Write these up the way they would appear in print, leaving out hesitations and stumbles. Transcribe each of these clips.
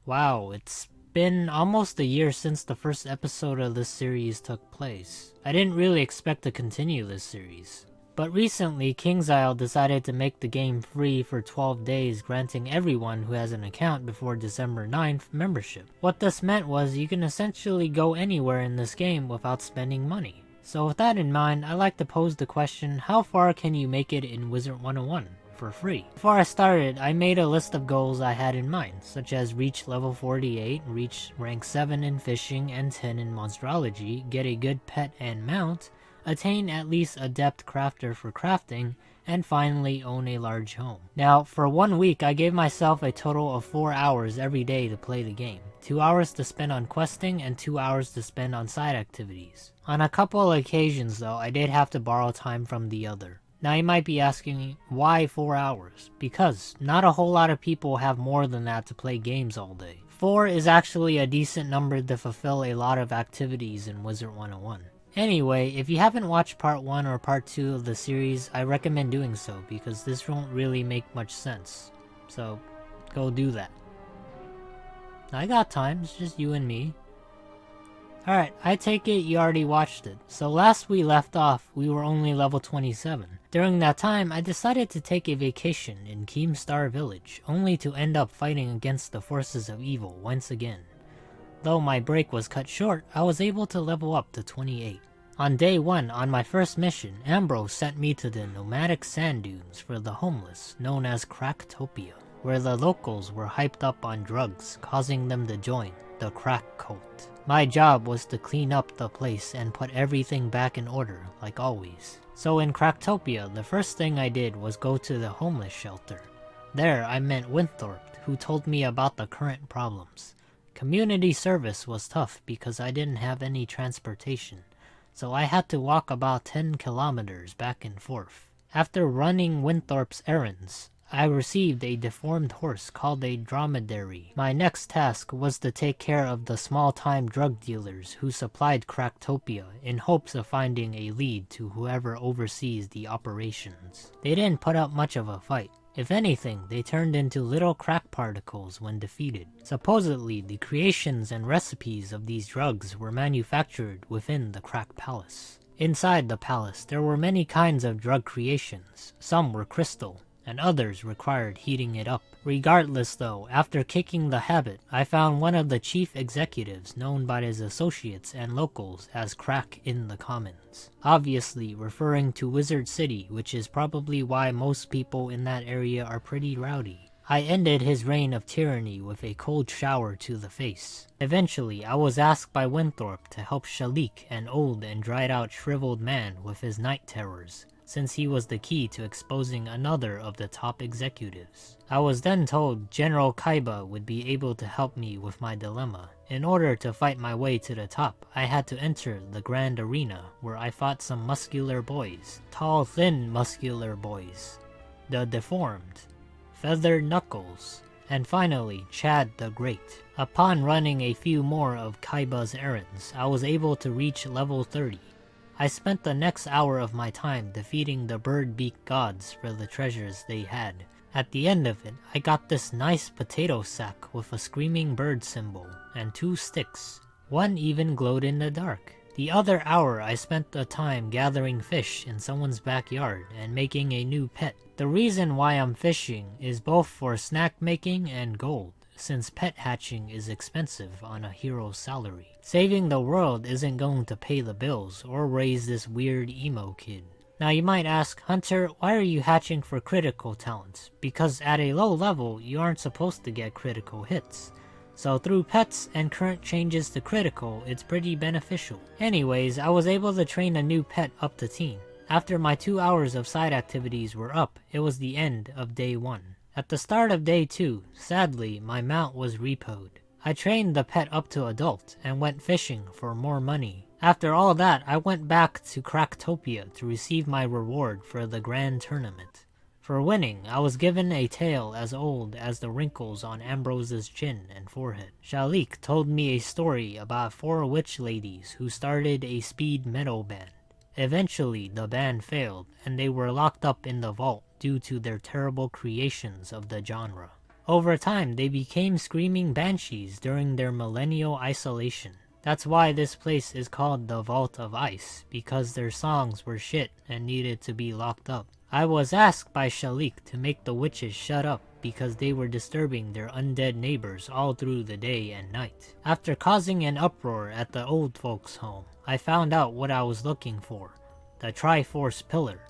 Wow, it's been almost a year since the first episode of this series took place. I didn't really expect to continue this series. But recently, KingsIsle decided to make the game free for 12 days, granting everyone who has an account before December 9th membership. What this meant was you can essentially go anywhere in this game without spending money. So with that in mind, I like to pose the question, how far can you make it in Wizard101? For free. Before I started, I made a list of goals I had in mind, such as reach level 48, reach rank 7 in fishing and 10 in monsterology, get a good pet and mount, attain at least adept crafter for crafting, and finally own a large home. Now, for 1 week, I gave myself a total of 4 hours every day to play the game. 2 hours to spend on questing and 2 hours to spend on side activities. On a couple of occasions though, I did have to borrow time from the other. Now you might be asking me, why 4 hours? Because not a whole lot of people have more than that to play games all day. 4 is actually a decent number to fulfill a lot of activities in Wizard101. Anyway, if you haven't watched part 1 or part 2 of the series, I recommend doing so because this won't really make much sense. So, go do that. I got time, it's just you and me. Alright, I take it you already watched it. So last we left off, we were only level 27. During that time, I decided to take a vacation in Keemstar Village, only to end up fighting against the forces of evil once again. Though my break was cut short, I was able to level up to 28. On day 1, on my first mission, Ambrose sent me to the nomadic sand dunes for the homeless, known as Cracktopia, where the locals were hyped up on drugs, causing them to join the crack cult. My job was to clean up the place and put everything back in order, like always. So in Cracktopia, the first thing I did was go to the homeless shelter. There I met Winthorpe, who told me about the current problems. Community service was tough because I didn't have any transportation, so I had to walk about 10 kilometers back and forth. After running Winthorpe's errands, I received a deformed horse called a dromedary. My next task was to take care of the small-time drug dealers who supplied Cracktopia in hopes of finding a lead to whoever oversees the operations. They didn't put up much of a fight. If anything, they turned into little crack particles when defeated. Supposedly, the creations and recipes of these drugs were manufactured within the Crack Palace. Inside the palace, there were many kinds of drug creations. Some were crystal, and others required heating it up. Regardless though, after kicking the habit, I found one of the chief executives known by his associates and locals as Crack in the Commons. Obviously referring to Wizard City, which is probably why most people in that area are pretty rowdy. I ended his reign of tyranny with a cold shower to the face. Eventually, I was asked by Winthorpe to help Shalik, an old and dried out shriveled man, with his night terrors, since he was the key to exposing another of the top executives. I was then told General Kaiba would be able to help me with my dilemma. In order to fight my way to the top, I had to enter the Grand Arena, where I fought some muscular boys. Tall, thin, muscular boys. The Deformed. Feathered Knuckles. And finally, Chad the Great. Upon running a few more of Kaiba's errands, I was able to reach level 30. I spent the next hour of my time defeating the bird-beak gods for the treasures they had. At the end of it, I got this nice potato sack with a screaming bird symbol, and 2 sticks. One even glowed in the dark. The other hour I spent the time gathering fish in someone's backyard and making a new pet. The reason why I'm fishing is both for snack making and gold, since pet hatching is expensive on a hero's salary. Saving the world isn't going to pay the bills or raise this weird emo kid. Now you might ask, Hunter, why are you hatching for critical talents? Because at a low level, you aren't supposed to get critical hits. So through pets and current changes to critical, it's pretty beneficial. Anyways, I was able to train a new pet up to teen. After my 2 hours of side activities were up, it was the end of day 1. At the start of day 2, sadly, my mount was repoed. I trained the pet up to adult and went fishing for more money. After all that, I went back to Cracktopia to receive my reward for the grand tournament. For winning, I was given a tail as old as the wrinkles on Ambrose's chin and forehead. Shalik told me a story about 4 witch ladies who started a speed metal band. Eventually, the band failed, and they were locked up in the vault due to their terrible creations of the genre. Over time, they became screaming banshees during their millennial isolation. That's why this place is called the Vault of Ice, because their songs were shit and needed to be locked up. I was asked by Shalik to make the witches shut up because they were disturbing their undead neighbors all through the day and night. After causing an uproar at the old folks' home, I found out what I was looking for, the Triforce Pillar.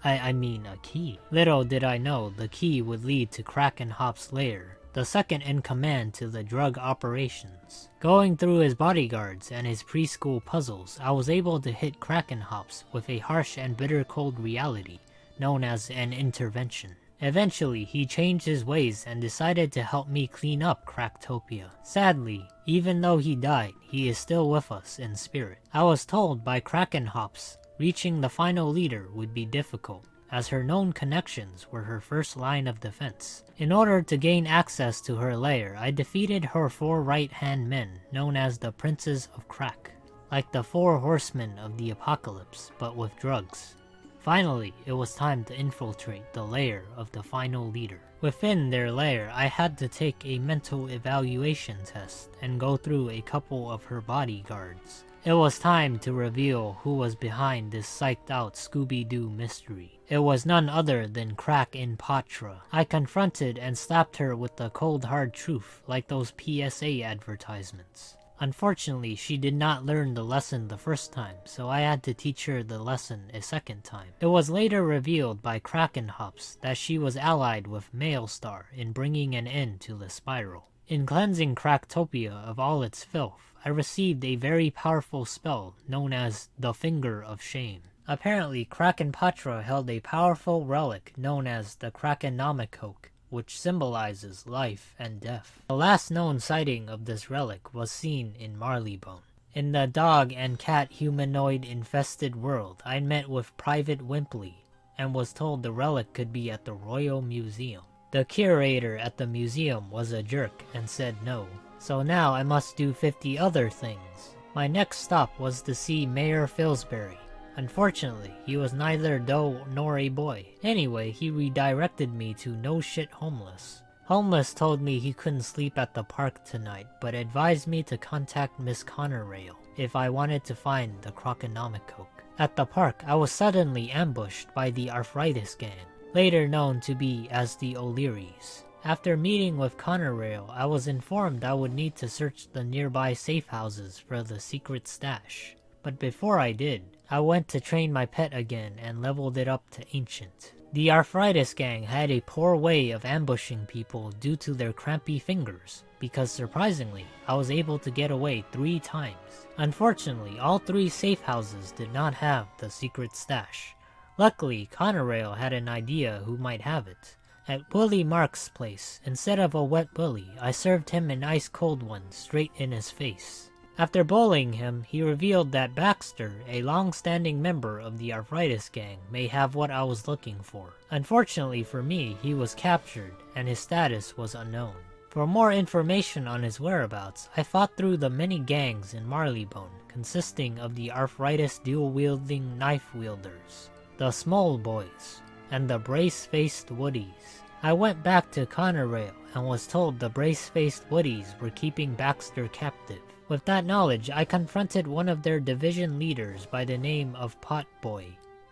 I mean a key. Little did I know the key would lead to Krakenhop's lair, the second in command to the drug operations. Going through his bodyguards and his preschool puzzles, I was able to hit Krakenhops with a harsh and bitter cold reality, known as an intervention. Eventually, he changed his ways and decided to help me clean up Cracktopia. Sadly, even though he died, he is still with us in spirit. I was told by Krakenhops reaching the final leader would be difficult, as her known connections were her first line of defense. In order to gain access to her lair, I defeated her 4 right-hand men, known as the Princes of Crack, like the 4 horsemen of the apocalypse, but with drugs. Finally, it was time to infiltrate the lair of the final leader. Within their lair, I had to take a mental evaluation test and go through a couple of her bodyguards. It was time to reveal who was behind this psyched out Scooby-Doo mystery. It was none other than Crack in Patra. I confronted and slapped her with the cold hard truth like those PSA advertisements. Unfortunately, she did not learn the lesson the first time, so I had to teach her the lesson a second time. It was later revealed by Krakenhops that she was allied with Maelstar in bringing an end to the spiral. In cleansing Cracktopia of all its filth, I received a very powerful spell known as the Finger of Shame. Apparently, Krakenpatra held a powerful relic known as the Krakenomicoke, which symbolizes life and death. The last known sighting of this relic was seen in Marleybone. In the dog and cat humanoid infested world, I met with Private Wimpley and was told the relic could be at the Royal Museum. The curator at the museum was a jerk and said no, so now I must do 50 other things. My next stop was to see Mayor Fillsbury. Unfortunately, he was neither doe nor a boy. Anyway, he redirected me to No Shit Homeless. Homeless told me he couldn't sleep at the park tonight, but advised me to contact Miss Connerrail if I wanted to find the Krakenomicoke. At the park, I was suddenly ambushed by the Arthritis Gang, later known to be as the O'Learys. After meeting with Connerrail, I was informed I would need to search the nearby safe houses for the secret stash. But before I did, I went to train my pet again and leveled it up to Ancient. The Arthritis Gang had a poor way of ambushing people due to their crampy fingers, because surprisingly, I was able to get away 3 times. Unfortunately, all 3 safe houses did not have the secret stash. Luckily, Connerrail had an idea who might have it. At Willie Mark's place, instead of a wet bully, I served him an ice-cold one straight in his face. After bullying him, he revealed that Baxter, a long-standing member of the Arthritis Gang, may have what I was looking for. Unfortunately for me, he was captured, and his status was unknown. For more information on his whereabouts, I fought through the many gangs in Marleybone, consisting of the Arthritis dual-wielding knife-wielders, the Small Boys, and the Brace-Faced Woodies. I went back to Connerrail and was told the Brace-Faced Woodies were keeping Baxter captive. With that knowledge, I confronted one of their division leaders by the name of Potboy.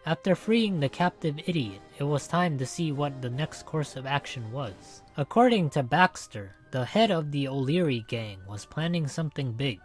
After freeing the captive idiot, it was time to see what the next course of action was. According to Baxter, the head of the O'Leary gang was planning something big.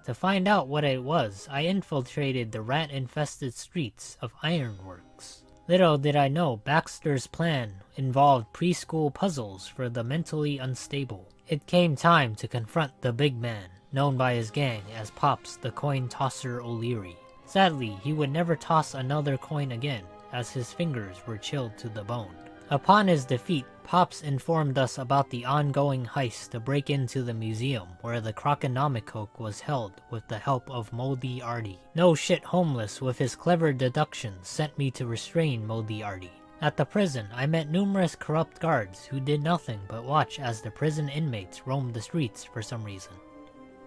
To find out what it was, I infiltrated the rat-infested streets of Ironworks. Little did I know Baxter's plan involved preschool puzzles for the mentally unstable. It came time to confront the big man, known by his gang as Pops the Coin Tosser O'Leary. Sadly, he would never toss another coin again, as his fingers were chilled to the bone. Upon his defeat, Pops informed us about the ongoing heist to break into the museum where the Krakenomicoke was held with the help of Moldy Artie. No Shit Homeless with his clever deductions sent me to restrain Moldy Artie. At the prison, I met numerous corrupt guards who did nothing but watch as the prison inmates roamed the streets for some reason.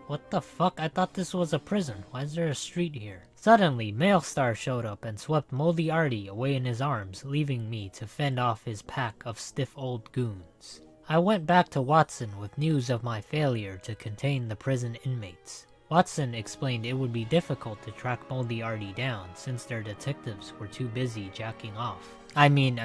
What the fuck? I thought this was a prison. Why is there a street here? Suddenly, Maelstar showed up and swept Moldy Artie away in his arms, leaving me to fend off his pack of stiff old goons. I went back to Watson with news of my failure to contain the prison inmates. Watson explained it would be difficult to track Moriarty down since their detectives were too busy jacking off. I mean,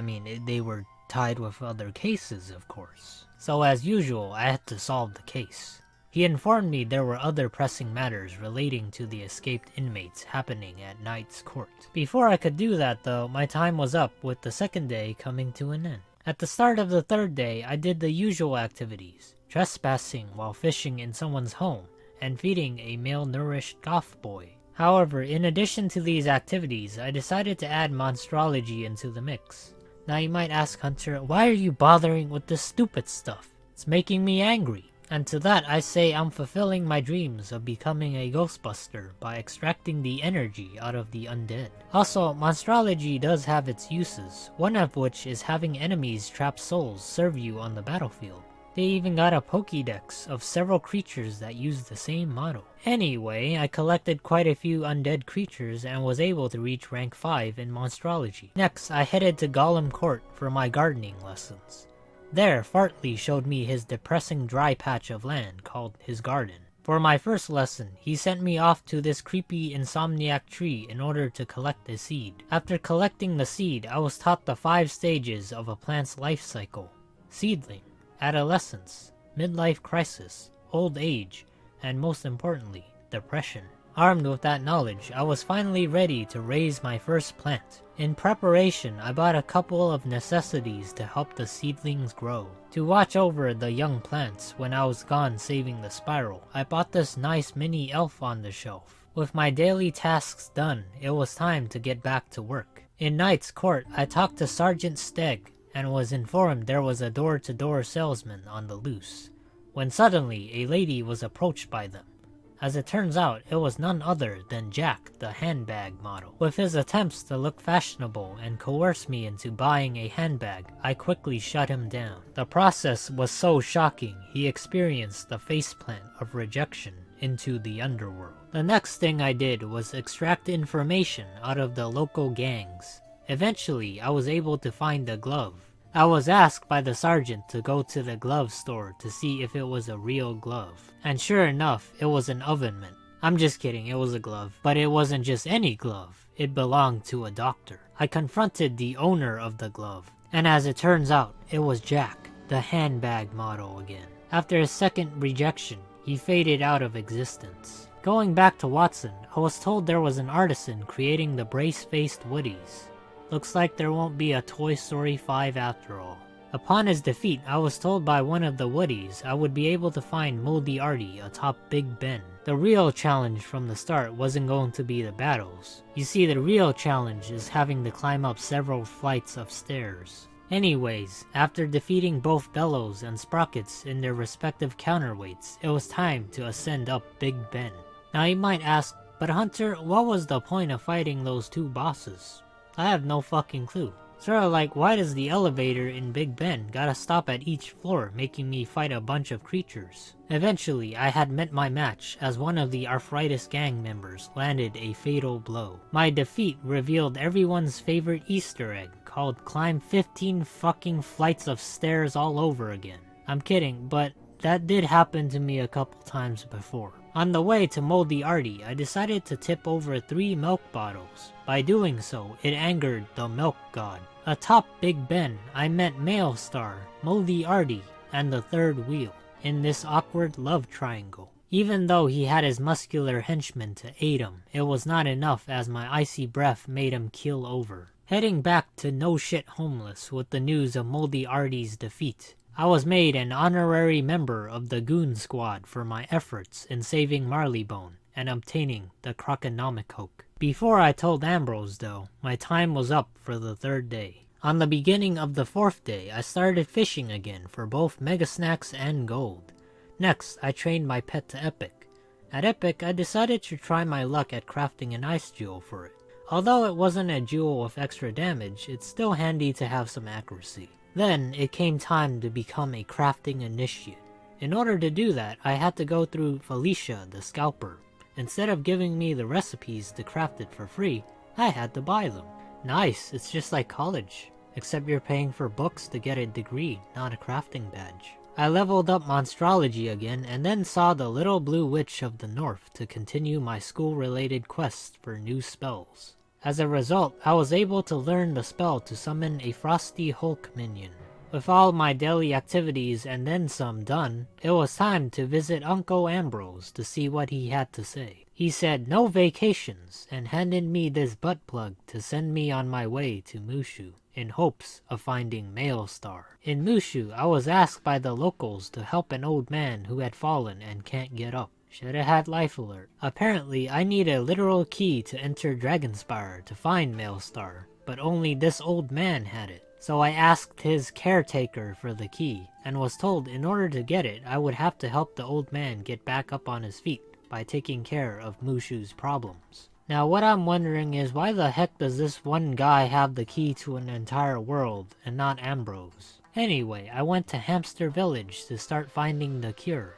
they were tied with other cases, of course. So as usual, I had to solve the case. He informed me there were other pressing matters relating to the escaped inmates happening at Knight's Court. Before I could do that though, my time was up with the second day coming to an end. At the start of the third day, I did the usual activities, trespassing while fishing in someone's home, and feeding a malnourished goth boy. However, in addition to these activities, I decided to add monstrology into the mix. Now you might ask Hunter, why are you bothering with this stupid stuff? It's making me angry. And to that I say I'm fulfilling my dreams of becoming a Ghostbuster by extracting the energy out of the undead. Also, monstrology does have its uses, one of which is having enemies' trapped souls serve you on the battlefield. They even got a Pokédex of several creatures that use the same motto. Anyway, I collected quite a few undead creatures and was able to reach rank 5 in monstrology. Next, I headed to Golem Court for my gardening lessons. There, Fartley showed me his depressing dry patch of land called his garden. For my first lesson, he sent me off to this creepy insomniac tree in order to collect a seed. After collecting the seed, I was taught the 5 stages of a plant's life cycle: seedling, adolescence, midlife crisis, old age, and most importantly, depression. Armed with that knowledge, I was finally ready to raise my first plant. In preparation, I bought a couple of necessities to help the seedlings grow. To watch over the young plants when I was gone saving the spiral, I bought this nice mini elf on the shelf. With my daily tasks done, it was time to get back to work. In Knight's Court, I talked to Sergeant Steg and was informed there was a door-to-door salesman on the loose, when suddenly a lady was approached by them. As it turns out, it was none other than Jack, the handbag model. With his attempts to look fashionable and coerce me into buying a handbag, I quickly shut him down. The process was so shocking, he experienced the faceplant of rejection into the underworld. The next thing I did was extract information out of the local gangs. Eventually, I was able to find a glove. I was asked by the sergeant to go to the glove store to see if it was a real glove. And sure enough, it was an oven mitt. I'm just kidding, it was a glove. But it wasn't just any glove. It belonged to a doctor. I confronted the owner of the glove. And as it turns out, it was Jack, the handbag model again. After a second rejection, he faded out of existence. Going back to Watson, I was told there was an artisan creating the brace-faced Woodies. Looks like there won't be a Toy Story 5 after all. Upon his defeat, I was told by one of the Woodies I would be able to find Moriarty atop Big Ben. The real challenge from the start wasn't going to be the battles. You see, the real challenge is having to climb up several flights of stairs. Anyways, after defeating both Bellows and Sprockets in their respective counterweights, it was time to ascend up Big Ben. Now you might ask, but Hunter, what was the point of fighting those 2 bosses? I have no fucking clue. Sort of like, why does the elevator in Big Ben gotta stop at each floor, making me fight a bunch of creatures? Eventually, I had met my match as one of the Arthritis gang members landed a fatal blow. My defeat revealed everyone's favorite Easter egg called climb 15 fucking flights of stairs all over again. I'm kidding, but that did happen to me a couple times before. On the way to Moriarty, I decided to tip over 3 milk bottles. By doing so, it angered the milk god. Atop Big Ben, I met Maelstar, Moriarty, and the third wheel in this awkward love triangle. Even though he had his muscular henchmen to aid him, it was not enough as my icy breath made him keel over. Heading back to No Shit Homeless with the news of Moriarty's defeat, I was made an honorary member of the Goon Squad for my efforts in saving Marleybone and obtaining the Croconomic. Before I told Ambrose though, my time was up for the 3rd day. On the beginning of the 4th day, I started fishing again for both Mega Snacks and gold. Next, I trained my pet to Epic. At Epic, I decided to try my luck at crafting an ice jewel for it. Although it wasn't a jewel with extra damage, it's still handy to have some accuracy. Then, it came time to become a crafting initiate. In order to do that, I had to go through Felicia the Scalper. Instead of giving me the recipes to craft it for free, I had to buy them. Nice, it's just like college. except you're paying for books to get a degree, not a crafting badge. I leveled up Monstrology again and then saw the Little Blue Witch of the North to continue my school-related quests for new spells. As a result, I was able to learn the spell to summon a Frosty Hulk minion. With all my daily activities and then some done, it was time to visit Uncle Ambrose to see what he had to say. He said no vacations and handed me this butt plug to send me on my way to Mushu in hopes of finding Maelstar. In Mushu, I was asked by the locals to help an old man who had fallen and can't get up. Shoulda had life alert. Apparently, I need a literal key to enter Dragonspire to find Maelstar, but only this old man had it. So I asked his caretaker for the key, and was told in order to get it, I would have to help the old man get back up on his feet by taking care of Mushu's problems. Now what I'm wondering is why the heck does this one guy have the key to an entire world and not Ambrose? Anyway, I went to Hamster Village to start finding the cure.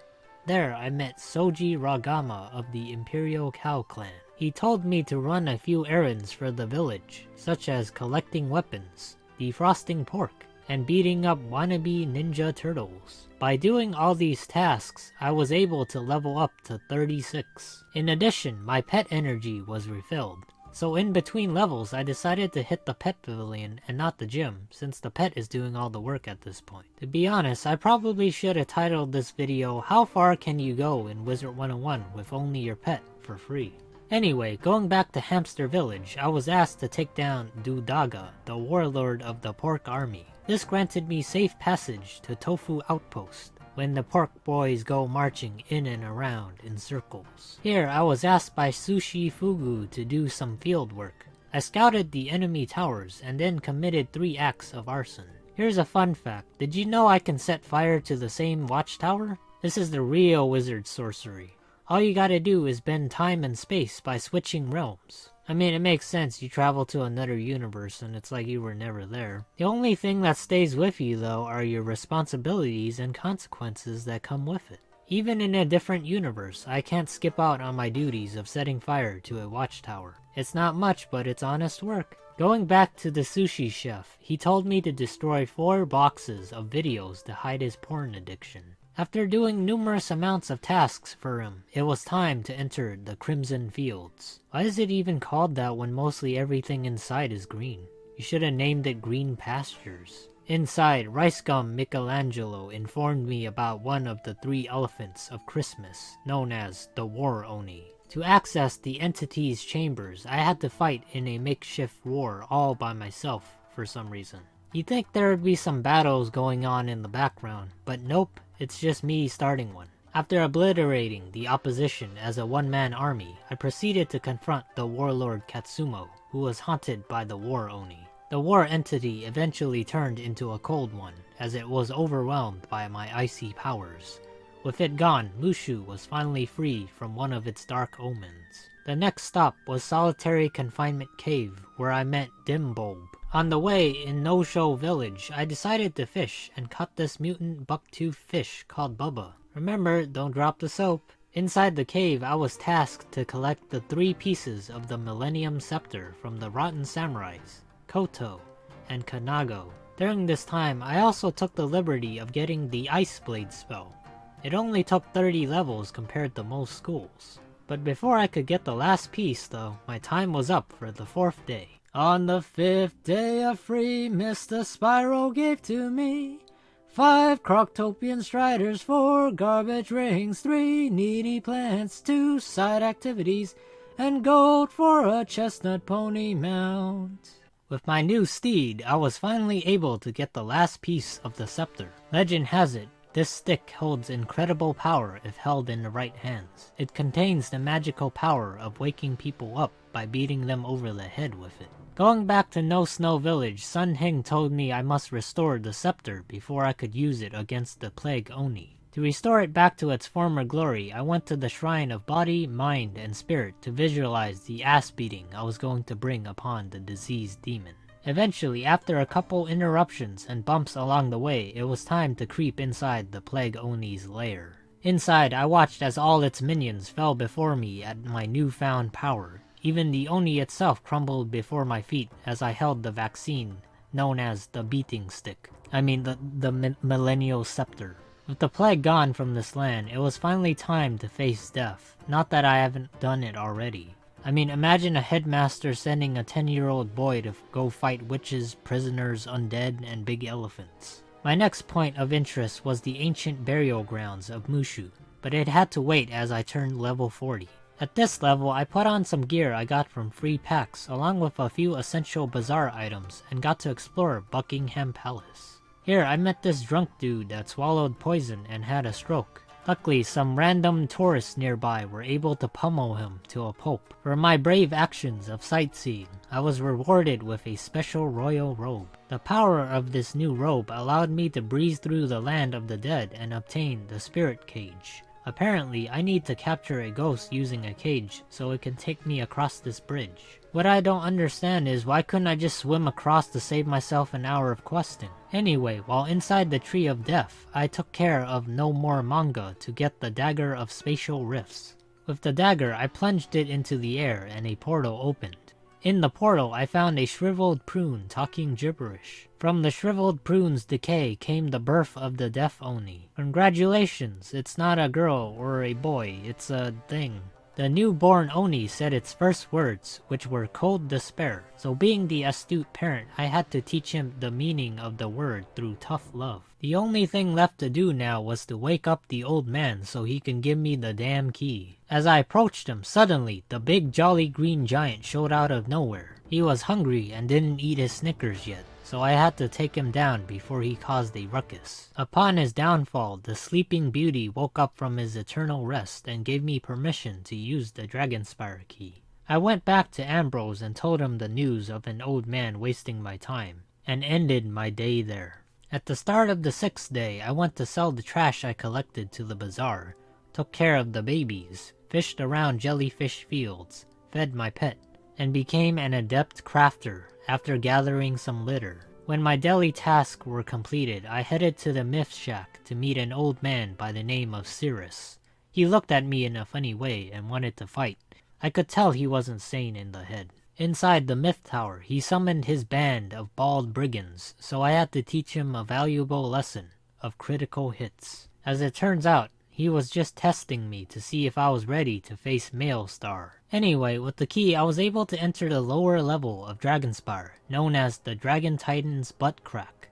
There I met Soji Ragama of the Imperial Cow Clan. He told me to run a few errands for the village, such as collecting weapons, defrosting pork, and beating up wannabe ninja turtles. By doing all these tasks, I was able to level up to 36. In addition, my pet energy was refilled. So in between levels, I decided to hit the pet pavilion and not the gym, since the pet is doing all the work at this point. To be honest, I probably should have titled this video, How Far Can You Go in Wizard101 with Only Your Pet for free. Anyway, going back to Hamster Village, I was asked to take down Dudaga, the warlord of the Pork Army. This granted me safe passage to Tofu Outpost, when the pork boys go marching in and around in circles. Here, I was asked by Sushi Fugu to do some field work. I scouted the enemy towers and then committed 3 acts of arson. Here's a fun fact, did you know I can set fire to the same watchtower? This is the real wizard sorcery. All you gotta do is bend time and space by switching realms. I mean, it makes sense, you travel to another universe and it's like you were never there. The only thing that stays with you though are your responsibilities and consequences that come with it. Even in a different universe, I can't skip out on my duties of setting fire to a watchtower. It's not much, but it's honest work. Going back to the sushi chef, he told me to destroy 4 boxes of videos to hide his porn addiction. After doing numerous amounts of tasks for him, it was time to enter the Crimson Fields. Why is it even called that when mostly everything inside is green? You should have named it Green Pastures. Inside, Rice Gum Michelangelo informed me about one of the 3 elephants of Christmas, known as the War Oni. To access the entity's chambers, I had to fight in a makeshift war all by myself for some reason. You'd think there would be some battles going on in the background, but nope. It's just me starting one. After obliterating the opposition as a one-man army, I proceeded to confront the warlord Katsumo, who was haunted by the War Oni. The war entity eventually turned into a cold one, as it was overwhelmed by my icy powers. With it gone, Mushu was finally free from one of its dark omens. The next stop was Solitary Confinement Cave, where I met Dimbulb. On the way in No-Show Village, I decided to fish and caught this mutant bucktooth fish called Bubba. Remember, don't drop the soap. Inside the cave, I was tasked to collect the 3 pieces of the Millennium Scepter from the Rotten Samurais, Koto, and Kanago. During this time, I also took the liberty of getting the Ice Blade spell. It only took 30 levels compared to most schools. But before I could get the last piece though, my time was up for the 4th day. On the 5th day of free, Mr. Spyro gave to me 5 Croctopian Striders, 4 garbage rings, 3 needy plants, 2 side activities, and gold for a chestnut pony mount. With my new steed, I was finally able to get the last piece of the scepter. Legend has it, this stick holds incredible power if held in the right hands. It contains the magical power of waking people up by beating them over the head with it. Going back to No Snow Village, Sun Heng told me I must restore the scepter before I could use it against the Plague Oni. To restore it back to its former glory, I went to the Shrine of Body, Mind, and Spirit to visualize the ass beating I was going to bring upon the diseased demon. Eventually, after a couple interruptions and bumps along the way, it was time to creep inside the Plague Oni's lair. Inside, I watched as all its minions fell before me at my newfound power. Even the Oni itself crumbled before my feet as I held the vaccine known as the beating stick. The millennial scepter. With the plague gone from this land, it was finally time to face death. Not that I haven't done it already. Imagine a headmaster sending a 10-year-old boy to go fight witches, prisoners, undead, and big elephants. My next point of interest was the ancient burial grounds of Mushu, but it had to wait as I turned level 40. At this level, I put on some gear I got from free packs along with a few essential bazaar items and got to explore Buckingham Palace. Here, I met this drunk dude that swallowed poison and had a stroke. Luckily, some random tourists nearby were able to pummel him to a pulp. For my brave actions of sightseeing, I was rewarded with a special royal robe. The power of this new robe allowed me to breeze through the land of the dead and obtain the spirit cage. Apparently, I need to capture a ghost using a cage so it can take me across this bridge. What I don't understand is why couldn't I just swim across to save myself an hour of questing? Anyway, while inside the Tree of Death, I took care of no more manga to get the Dagger of Spatial Rifts. With the dagger, I plunged it into the air and a portal opened. In the portal, I found a shriveled prune talking gibberish. From the shriveled prune's decay came the birth of the Death Oni. Congratulations, it's not a girl or a boy, it's a thing. The newborn Oni said its first words, which were cold despair, so being the astute parent, I had to teach him the meaning of the word through tough love. The only thing left to do now was to wake up the old man so he can give me the damn key. As I approached him, suddenly, the big jolly green giant showed out of nowhere. He was hungry and didn't eat his Snickers yet, so I had to take him down before he caused a ruckus. Upon his downfall, the sleeping beauty woke up from his eternal rest and gave me permission to use the Dragonspire key. I went back to Ambrose and told him the news of an old man wasting my time, and ended my day there. At the start of the 6th day, I went to sell the trash I collected to the bazaar, took care of the babies, fished around jellyfish fields, fed my pet, and became an adept crafter after gathering some litter. When my daily tasks were completed, I headed to the Myth Shack to meet an old man by the name of Cirrus. He looked at me in a funny way and wanted to fight. I could tell he wasn't sane in the head. Inside the Myth Tower, he summoned his band of bald brigands, so I had to teach him a valuable lesson of critical hits. As it turns out, he was just testing me to see if I was ready to face Maelstar. Anyway, with the key, I was able to enter the lower level of Dragonspire, known as the Dragon Titan's Butt Crack.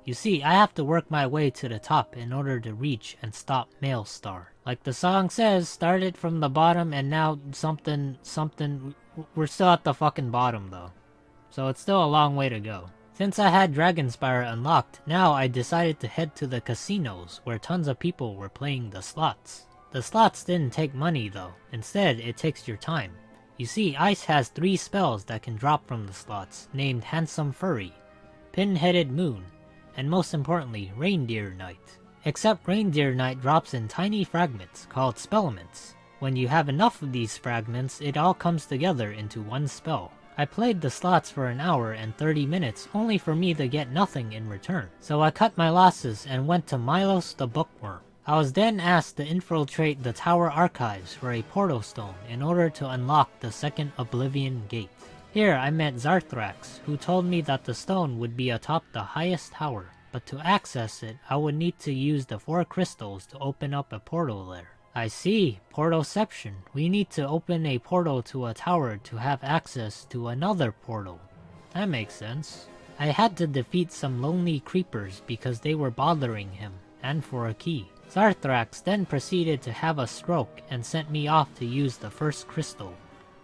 You see, I have to work my way to the top in order to reach and stop Maelstar. Like the song says, started from the bottom and now something. We're still at the fucking bottom though. So it's still a long way to go. Since I had Dragonspire unlocked, now I decided to head to the casinos where tons of people were playing the slots. The slots didn't take money though, instead it takes your time. You see, Ice has 3 spells that can drop from the slots, named Handsome Furry, Pin-Headed Moon, and most importantly, Reindeer Knight. Except Reindeer Knight drops in tiny fragments called spellaments. When you have enough of these fragments, it all comes together into one spell. I played the slots for an hour and 30 minutes only for me to get nothing in return. So I cut my losses and went to Milos the Bookworm. I was then asked to infiltrate the tower archives for a portal stone in order to unlock the second Oblivion Gate. Here I met Xarthrax, who told me that the stone would be atop the highest tower, but to access it, I would need to use the 4 crystals to open up a portal there. I see, Portalception. We need to open a portal to a tower to have access to another portal. That makes sense. I had to defeat some lonely creepers because they were bothering him, and for a key. Xarthrax then proceeded to have a stroke and sent me off to use the first crystal.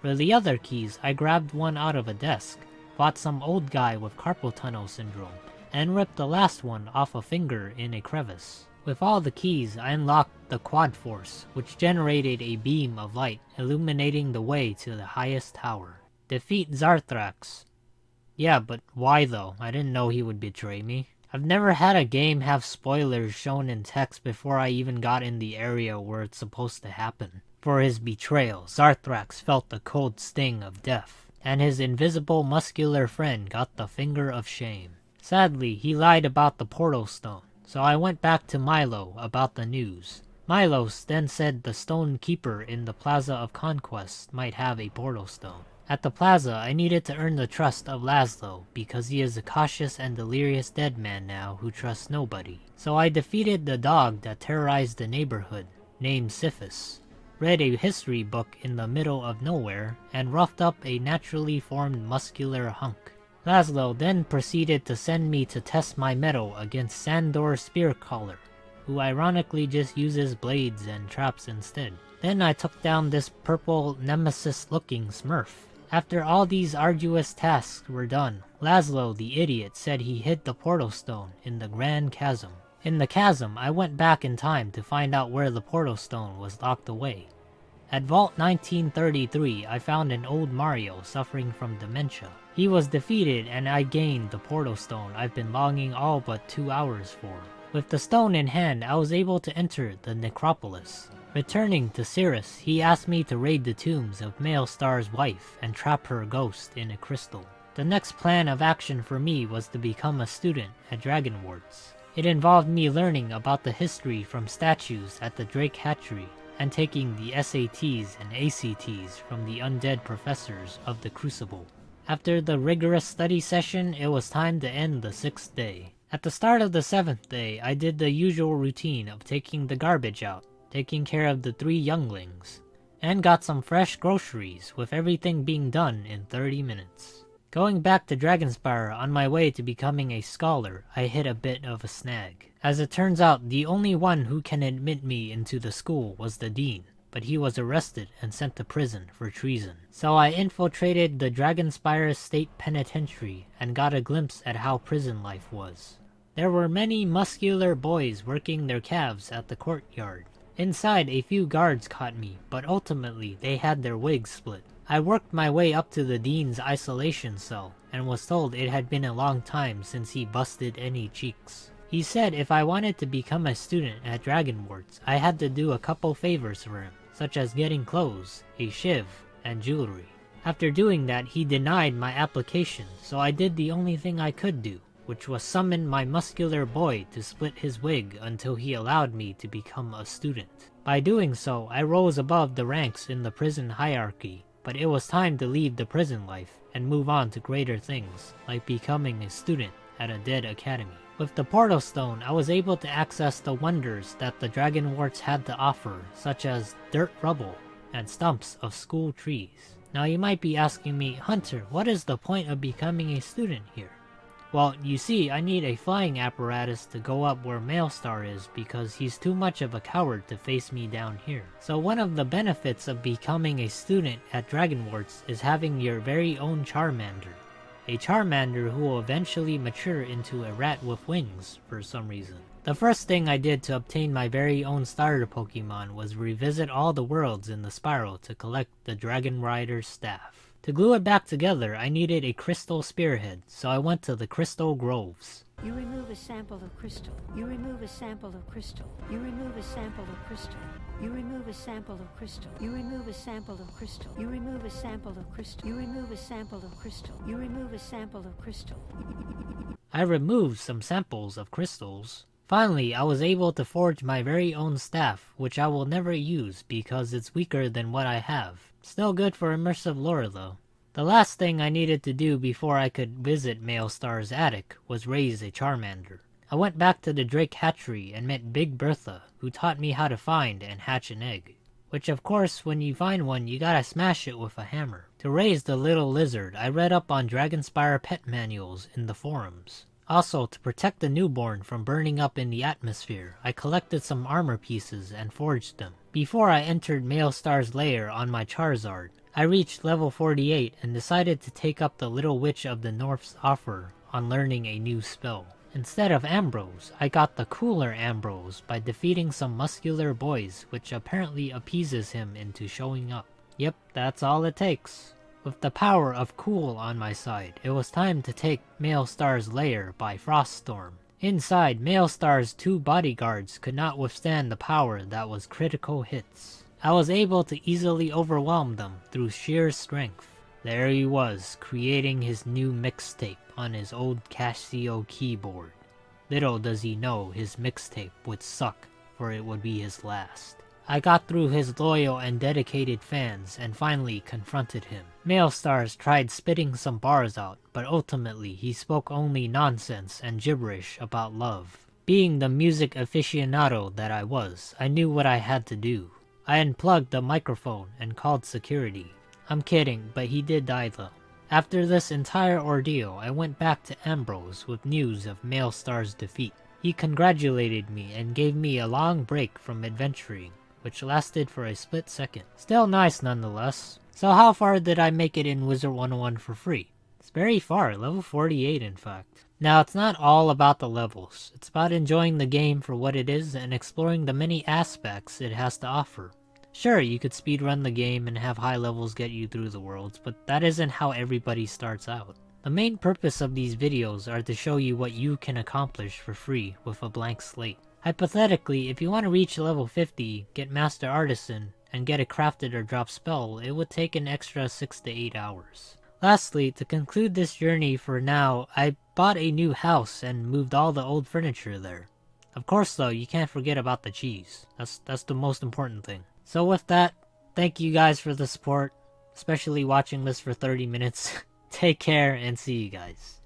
For the other keys, I grabbed one out of a desk, fought some old guy with carpal tunnel syndrome, and ripped the last one off a finger in a crevice. With all the keys, I unlocked the Quad Force, which generated a beam of light, illuminating the way to the highest tower. Defeat Xarthrax. Yeah, but why though? I didn't know he would betray me. I've never had a game have spoilers shown in text before I even got in the area where it's supposed to happen. For his betrayal, Xarthrax felt the cold sting of death, and his invisible muscular friend got the finger of shame. Sadly, he lied about the portal stone. So I went back to Milo about the news. Milos then said the stone keeper in the Plaza of Conquest might have a portal stone. At the plaza, I needed to earn the trust of Laszlo, because he is a cautious and delirious dead man now who trusts nobody. So I defeated the dog that terrorized the neighborhood, named Siphus, read a history book in the middle of nowhere, and roughed up a naturally formed muscular hunk. Laszlo then proceeded to send me to test my mettle against Sandor Spearcaller, who ironically just uses blades and traps instead. Then I took down this purple nemesis-looking smurf. After all these arduous tasks were done, Laszlo the idiot said he hid the portal stone in the Grand Chasm. In the chasm, I went back in time to find out where the portal stone was locked away. At Vault 1933, I found an old Mario suffering from dementia. He was defeated and I gained the portal stone I've been longing all but 2 hours for. With the stone in hand, I was able to enter the necropolis. Returning to Cirrus, he asked me to raid the tombs of Maelstar's wife and trap her ghost in a crystal. The next plan of action for me was to become a student at Warts. It involved me learning about the history from statues at the Drake Hatchery and taking the SATs and ACTs from the undead professors of the Crucible. After the rigorous study session, it was time to end the 6th day. At the start of the 7th day, I did the usual routine of taking the garbage out, taking care of the 3 younglings, and got some fresh groceries, with everything being done in 30 minutes. Going back to Dragonspire on my way to becoming a scholar, I hit a bit of a snag. As it turns out, the only one who can admit me into the school was the dean, but he was arrested and sent to prison for treason. So I infiltrated the Dragonspire State Penitentiary and got a glimpse at how prison life was. There were many muscular boys working their calves at the courtyard. Inside, a few guards caught me, but ultimately they had their wigs split. I worked my way up to the dean's isolation cell, and was told it had been a long time since he busted any cheeks. He said if I wanted to become a student at Warts, I had to do a couple favors for him, such as getting clothes, a shiv, and jewelry. After doing that, he denied my application, so I did the only thing I could do, which was summon my muscular boy to split his wig until he allowed me to become a student. By doing so, I rose above the ranks in the prison hierarchy, but it was time to leave the prison life and move on to greater things, like becoming a student at a dead academy. With the portal stone, I was able to access the wonders that the Warts had to offer, such as dirt rubble and stumps of school trees. Now you might be asking me, Hunter, what is the point of becoming a student here? Well, you see, I need a flying apparatus to go up where Maelstar is because he's too much of a coward to face me down here. So one of the benefits of becoming a student at Warts is having your very own Charmander. A Charmander who will eventually mature into a rat with wings for some reason. The first thing I did to obtain my very own starter Pokemon was revisit all the worlds in the spiral to collect the Dragon Rider's staff. To glue it back together, I needed a crystal spearhead, so I went to the Crystal Groves. You remove a sample of crystal. You remove a sample of crystal. You remove a sample of crystal. You remove a sample of crystal. You remove a sample of crystal. You remove a sample of crystal. You remove a sample of crystal. You remove a sample of crystal. I removed some samples of crystals. Finally, I was able to forge my very own staff, which I will never use because it's weaker than what I have. Still good for immersive lore though. The last thing I needed to do before I could visit Maelstar's attic was raise a Charmander. I went back to the Drake Hatchery and met Big Bertha, who taught me how to find and hatch an egg. Which of course, when you find one, you gotta smash it with a hammer. To raise the little lizard, I read up on Dragonspire pet manuals in the forums. Also, to protect the newborn from burning up in the atmosphere, I collected some armor pieces and forged them. Before I entered Maelstar's lair on my Charizard, I reached level 48 and decided to take up the Little Witch of the North's offer on learning a new spell. Instead of Ambrose, I got the cooler Ambrose by defeating some muscular boys, which apparently appeases him into showing up. Yep, that's all it takes. With the power of cool on my side, it was time to take Maelstar's lair by Froststorm. Inside, Maelstar's 2 bodyguards could not withstand the power that was critical hits. I was able to easily overwhelm them through sheer strength. There he was, creating his new mixtape on his old Casio keyboard. Little does he know his mixtape would suck, for it would be his last. I got through his loyal and dedicated fans and finally confronted him. Mailstars tried spitting some bars out, but ultimately he spoke only nonsense and gibberish about love. Being the music aficionado that I was, I knew what I had to do. I unplugged the microphone and called security. I'm kidding, but he did die though. After this entire ordeal, I went back to Ambrose with news of Mailstar's defeat. He congratulated me and gave me a long break from adventuring, which lasted for a split second. Still nice nonetheless. So how far did I make it in Wizard101 for free? It's very far, level 48 in fact. Now it's not all about the levels, it's about enjoying the game for what it is and exploring the many aspects it has to offer. Sure, you could speedrun the game and have high levels get you through the worlds, but that isn't how everybody starts out. The main purpose of these videos are to show you what you can accomplish for free with a blank slate. Hypothetically, if you want to reach level 50, get Master Artisan, and get a crafted or drop spell, it would take an extra 6 to 8 hours. Lastly, to conclude this journey for now, I bought a new house and moved all the old furniture there. Of course though, you can't forget about the cheese. That's the most important thing. So with that, thank you guys for the support, especially watching this for 30 minutes. Take care and see you guys.